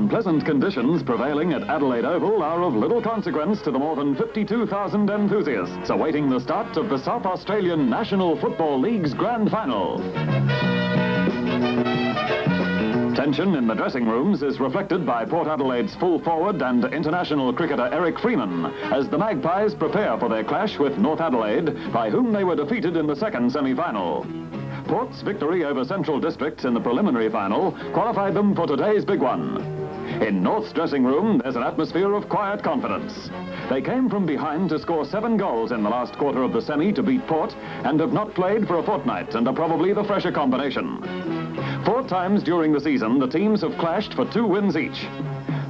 unpleasant conditions prevailing at Adelaide Oval are of little consequence to the more than 52,000 enthusiasts awaiting the start of the South Australian National Football League's Grand Final. Tension in the dressing rooms is reflected by Port Adelaide's full forward and international cricketer Eric Freeman as the Magpies prepare for their clash with North Adelaide, by whom they were defeated in the second semi-final. Port's victory over Central Districts in the preliminary final qualified them for today's big one. In North's dressing room, there's an atmosphere of quiet confidence. They came from behind to score 7 goals in the last quarter of the semi to beat Port and have not played for a fortnight and are probably the fresher combination. 4 times during the season, the teams have clashed for 2 wins each.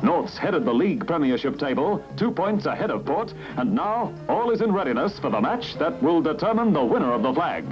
North's headed the league premiership table, 2 points ahead of Port, and now all is in readiness for the match that will determine the winner of the flag.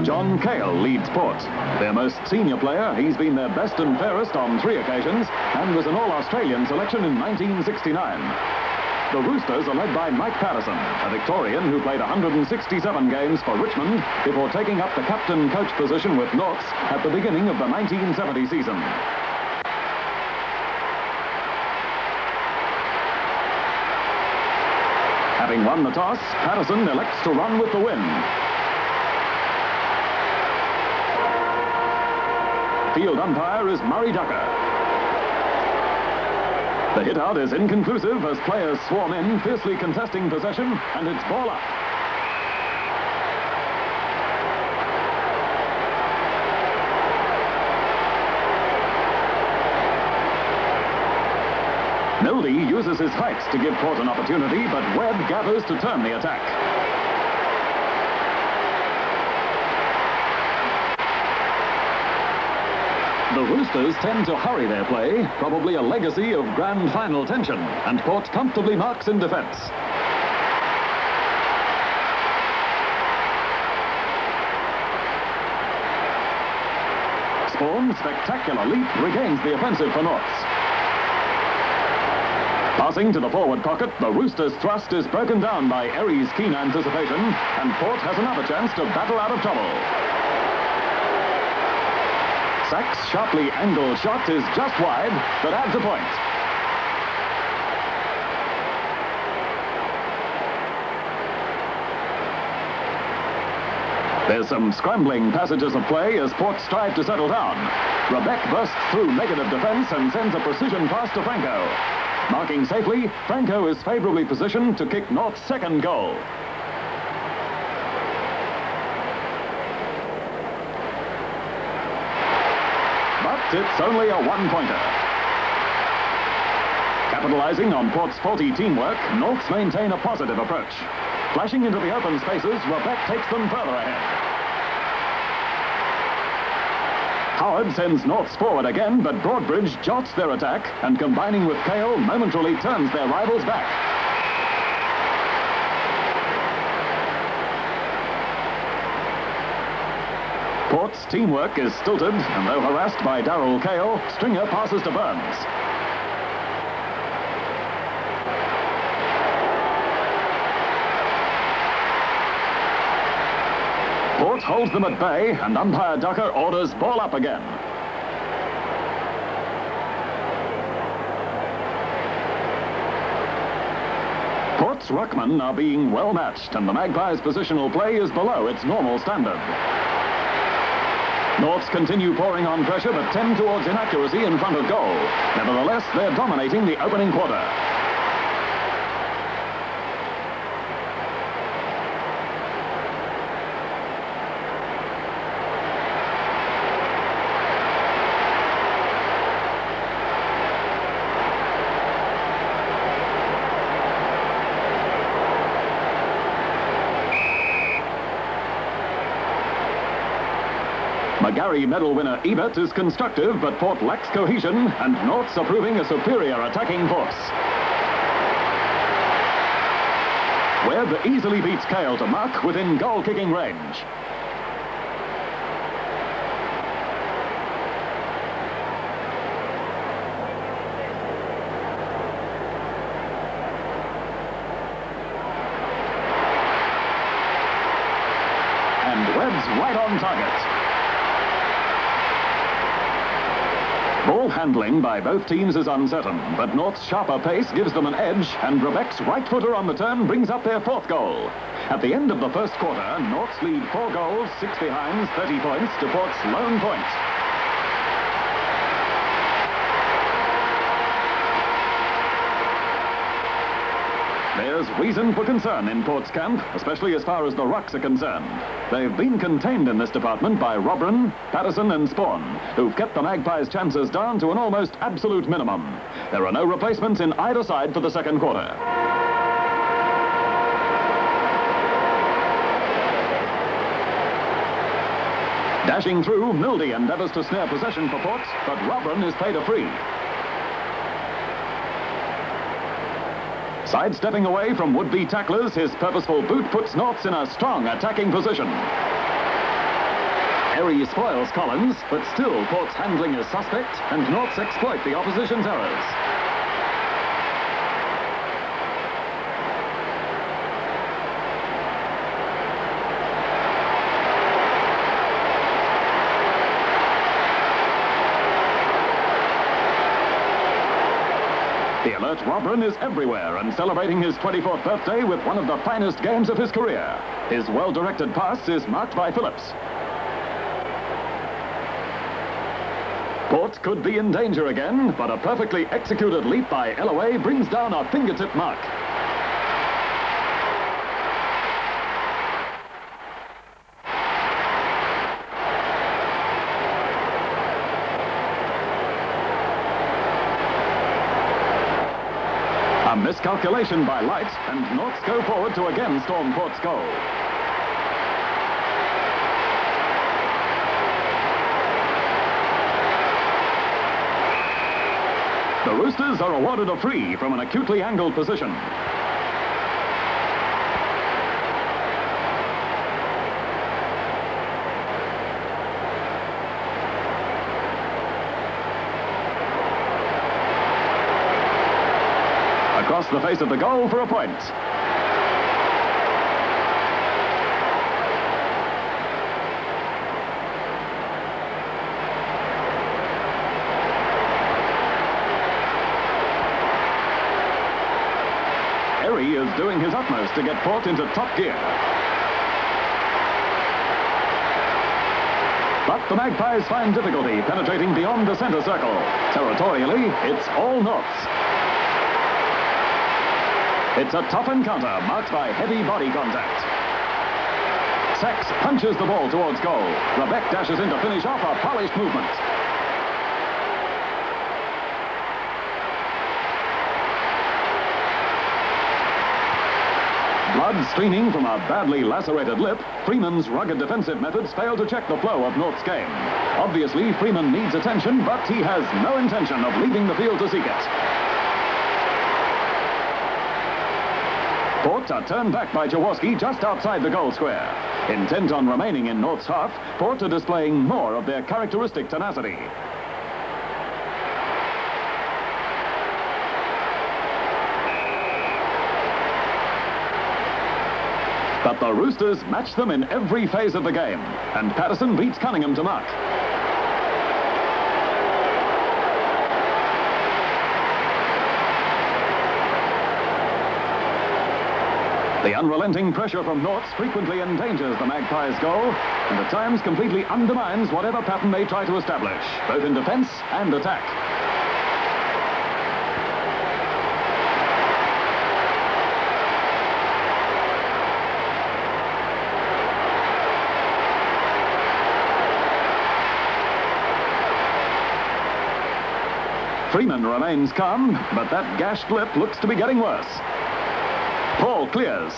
John Cale leads Port. Their most senior player, he's been their best and fairest on 3 occasions and was an All-Australian selection in 1969. The Roosters are led by Mike Patterson, a Victorian who played 167 games for Richmond before taking up the captain-coach position with Norths at the beginning of the 1970 season. Having won the toss, Patterson elects to run with the wind. Field umpire is Murray Ducker. The hit-out is inconclusive as players swarm in, fiercely contesting possession, and it's ball up. Mildy uses his height to give Port an opportunity, but Webb gathers to turn the attack. The Roosters tend to hurry their play, probably a legacy of grand final tension, and Port comfortably marks in defence. Spawn's spectacular leap regains the offensive for Norths. Passing to the forward pocket, the Roosters' thrust is broken down by Erie's keen anticipation, and Port has another chance to battle out of trouble. Sack's sharply angled shot is just wide, but adds a point. There's some scrambling passages of play as Port strive to settle down. Rebbeck bursts through negative defence and sends a precision pass to Franco. Marking safely, Franco is favourably positioned to kick North's second goal. It's only a 1-pointer. Capitalising on Port's faulty teamwork, Norths maintain a positive approach. Flashing into the open spaces, Rebbeck takes them further ahead. Howard sends Norths forward again, but Broadbridge jots their attack and, combining with Cale, momentarily turns their rivals back. Port's teamwork is stilted, and though harassed by Darryl Cale, Stringer passes to Burns. Port holds them at bay, and umpire Ducker orders ball up again. Port's ruckmen are being well matched, and the Magpies' positional play is below its normal standard. Norths continue pouring on pressure, but tend towards inaccuracy in front of goal. Nevertheless, they're dominating the opening quarter. McGarry medal winner Ebert is constructive, but Port lacks cohesion, and Norths are proving a superior attacking force. Webb easily beats Cale to mark within goal-kicking range. right on target. Ball handling by both teams is uncertain, but North's sharper pace gives them an edge, and Rebbeck's right footer on the turn brings up their fourth goal. At the end of the first quarter, North's lead 4 goals, 6 behinds, 30 points to Port's lone point. There's reason for concern in Port's camp, especially as far as the rucks are concerned. They've been contained in this department by Robran, Patterson and Spawn, who've kept the Magpies' chances down to an almost absolute minimum. There are no replacements in either side for the second quarter. Dashing through, Mildy endeavours to snare possession for Port, but Robran is paid a free. Sidestepping away from would-be tacklers, his purposeful boot puts Norths in a strong attacking position. Erie spoils Collins, but still Port's handling is suspect, and Norths exploit the opposition's errors. The alert Robran is everywhere and celebrating his 24th birthday with one of the finest games of his career. His well-directed pass is marked by Phillips. Port could be in danger again, but a perfectly executed leap by LOA brings down a fingertip mark. A miscalculation by Light, and Norths go forward to again storm Port's goal. The Roosters are awarded a free from an acutely angled position. Across the face of the goal for a point. Erie is doing his utmost to get Port into top gear. But the Magpies find difficulty penetrating beyond the centre circle. Territorially, it's all Norths. It's a tough encounter marked by heavy body contact. Sachs punches the ball towards goal. Rebbeck dashes in to finish off a polished movement. Blood streaming from a badly lacerated lip, Freeman's rugged defensive methods fail to check the flow of North's game. Obviously, Freeman needs attention, but he has no intention of leaving the field to seek it. Port are turned back by Jaworski just outside the goal square. Intent on remaining in North's half, Port are displaying more of their characteristic tenacity. But the Roosters match them in every phase of the game, and Patterson beats Cunningham to mark. The unrelenting pressure from Norths frequently endangers the Magpies' goal, and at times completely undermines whatever pattern they try to establish, both in defence and attack. Freeman remains calm, but that gashed lip looks to be getting worse. Paul clears.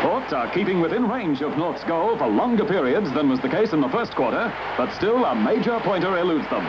Port are keeping within range of North's goal for longer periods than was the case in the first quarter, but still a major pointer eludes them.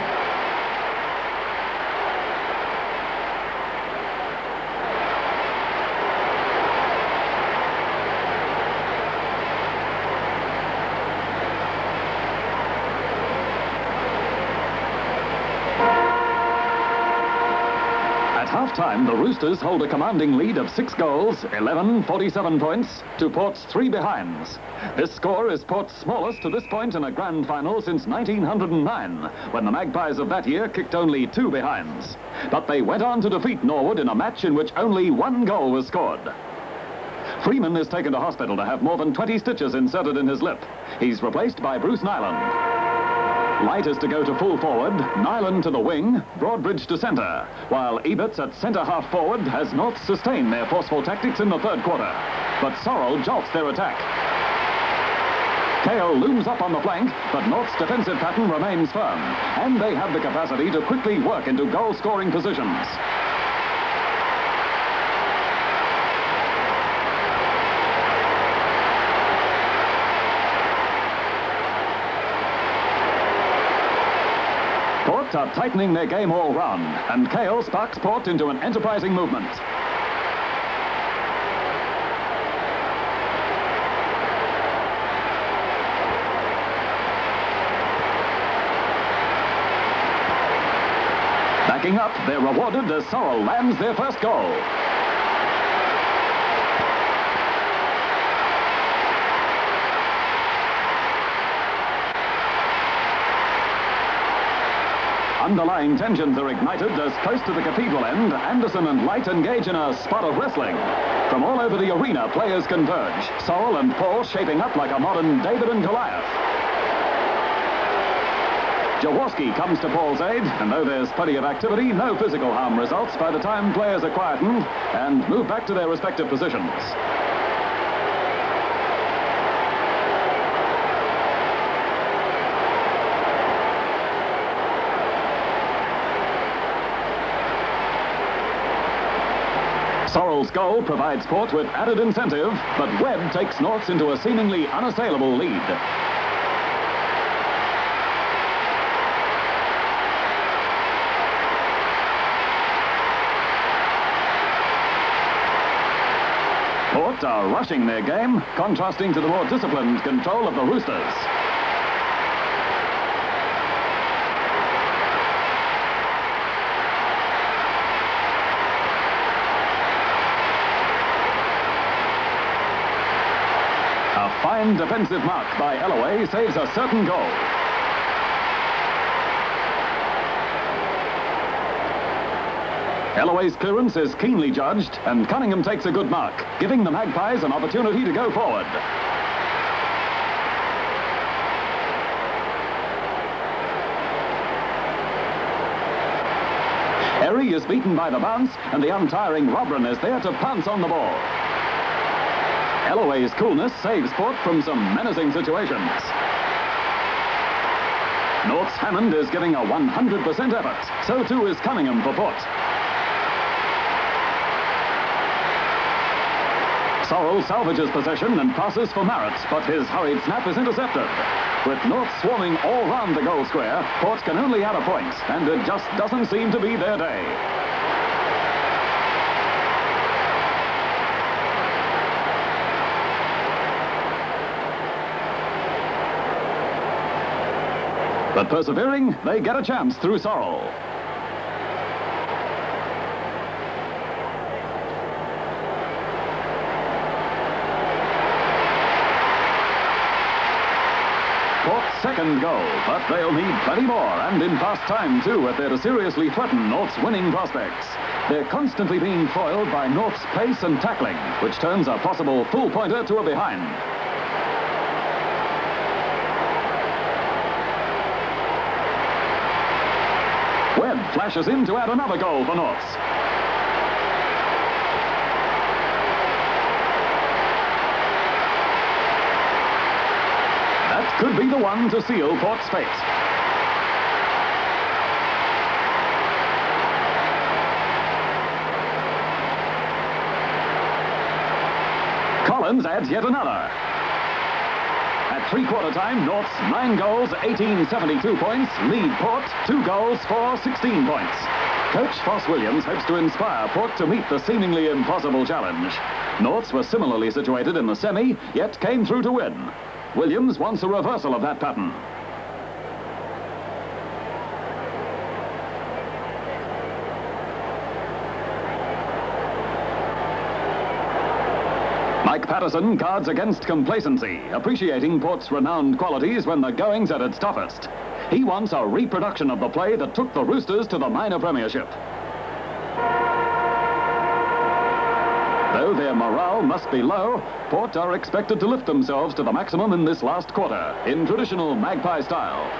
half-time, the Roosters hold a commanding lead of 6 goals, 47 points, to Port's 3 behinds. This score is Port's smallest to this point in a grand final since 1909, when the Magpies of that year kicked only 2 behinds. But they went on to defeat Norwood in a match in which only 1 goal was scored. Freeman is taken to hospital to have more than 20 stitches inserted in his lip. He's replaced by Bruce Nyland. Light is to go to full forward, Nyland to the wing, Broadbridge to centre, while Eberts at centre half forward has not sustained their forceful tactics in the third quarter. But Sorrell jolts their attack. Kale looms up on the flank, but North's defensive pattern remains firm, and they have the capacity to quickly work into goal-scoring positions. Port are tightening their game all round, and Kale sparks Port into an enterprising movement. Backing up, they're rewarded as Sorrell lands their first goal. Underlying tensions are ignited as close to the cathedral end, Anderson and Light engage in a spot of wrestling. From all over the arena, players converge. Sorrell and Paul shaping up like a modern David and Goliath. Jaworski comes to Paul's aid, and though there's plenty of activity, no physical harm results by the time players are quietened and move back to their respective positions. Sorrell's goal provides Port with added incentive, but Webb takes Norths into a seemingly unassailable lead. Port are rushing their game, contrasting to the more disciplined control of the Roosters. A fine defensive mark by Ellaway saves a certain goal. Ellaway's clearance is keenly judged, and Cunningham takes a good mark, giving the Magpies an opportunity to go forward. Erry is beaten by the bounce, and the untiring Robran is there to pounce on the ball. Ellaway's coolness saves Port from some menacing situations. North's Hammond is giving a 100% effort. So too is Cunningham for Port. Sorrell salvages possession and passes for Marrett, but his hurried snap is intercepted. With North swarming all round the goal square, Port can only add a point, and it just doesn't seem to be their day. But persevering, they get a chance through Sorrell. Port's second goal, but they'll need plenty more, and in fast time too, if they're to seriously threaten North's winning prospects. They're constantly being foiled by North's pace and tackling, which turns a possible full pointer to a behind. Webb flashes in to add another goal for Norths. That could be the one to seal Port's fate. Collins adds yet another. At three-quarter time, North's 9 goals, 72 points, lead Port 2 goals for 16 points. Coach Foss Williams hopes to inspire Port to meet the seemingly impossible challenge. Norths were similarly situated in the semi, yet came through to win. Williams wants a reversal of that pattern. Mike Patterson guards against complacency, appreciating Port's renowned qualities when the going's at its toughest. He wants a reproduction of the play that took the Roosters to the minor premiership. Though their morale must be low, Port are expected to lift themselves to the maximum in this last quarter, in traditional Magpie style.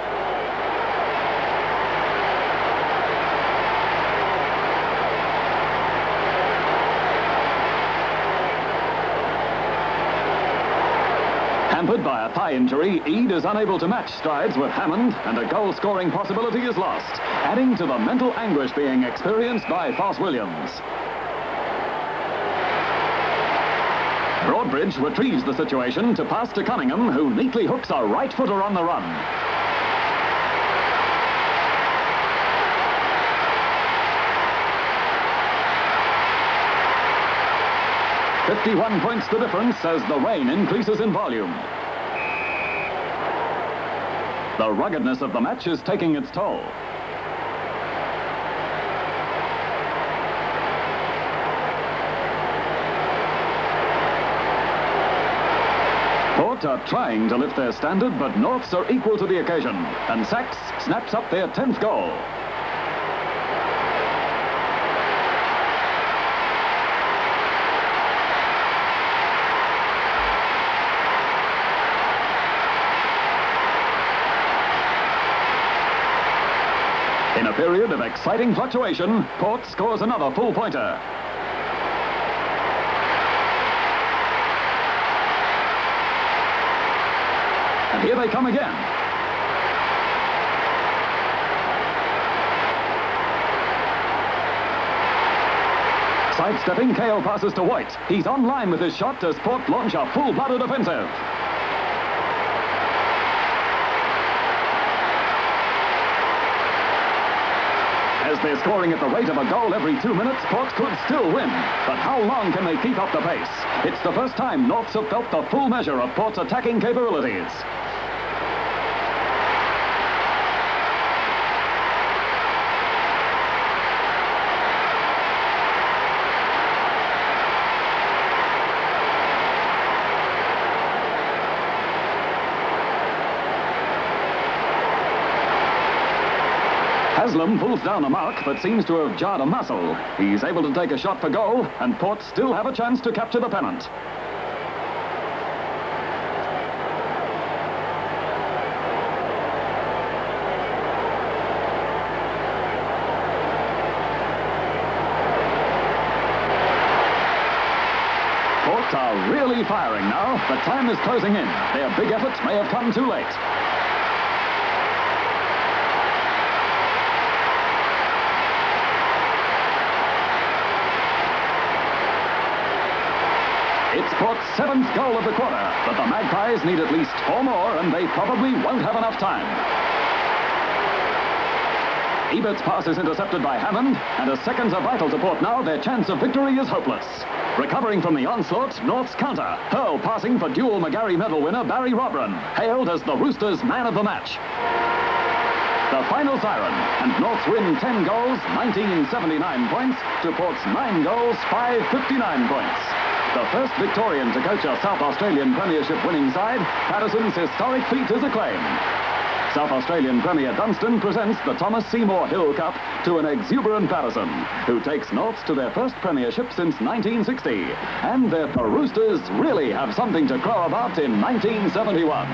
Hampered by a thigh injury, Eade is unable to match strides with Hammond, and a goal-scoring possibility is lost, adding to the mental anguish being experienced by Foss Williams. Broadbridge retrieves the situation to pass to Cunningham, who neatly hooks a right footer on the run. "51 points the difference as the rain increases in volume. The ruggedness of the match is taking its toll. Port are trying to lift their standard, but Norths are equal to the occasion, and Sachs snaps up their 10th goal. In a period of exciting fluctuation, Port scores another full pointer. And here they come again. Sidestepping, Kale passes to White. He's on line with his shot as Port launch a full-blooded offensive. As they're scoring at the rate of a goal every 2 minutes, Port could still win. But how long can they keep up the pace? It's the first time Norths have felt the full measure of Port's attacking capabilities. Haslam pulls down a mark but seems to have jarred a muscle. He's able to take a shot for goal, and Port still have a chance to capture the pennant. Port are really firing now. The time is closing in. Their big efforts may have come too late. It's Port's 7th goal of the quarter, but the Magpies need at least 4 more, and they probably won't have enough time. Ebert's pass is intercepted by Hammond, and as seconds are vital to Port now, their chance of victory is hopeless. Recovering from the onslaught, North's counter. Hurl passing for dual McGarry medal winner Barrie Robran, hailed as the Roosters' man of the match. The final siren, and Norths win 10 goals, 1979 points, to Port's 9 goals, 559 points. The first Victorian to coach a South Australian Premiership winning side, Patterson's historic feat is acclaimed. South Australian Premier Dunstan presents the Thomas Seymour Hill Cup to an exuberant Patterson, who takes Norths to their first premiership since 1960, and that the Roosters really have something to crow about in 1971.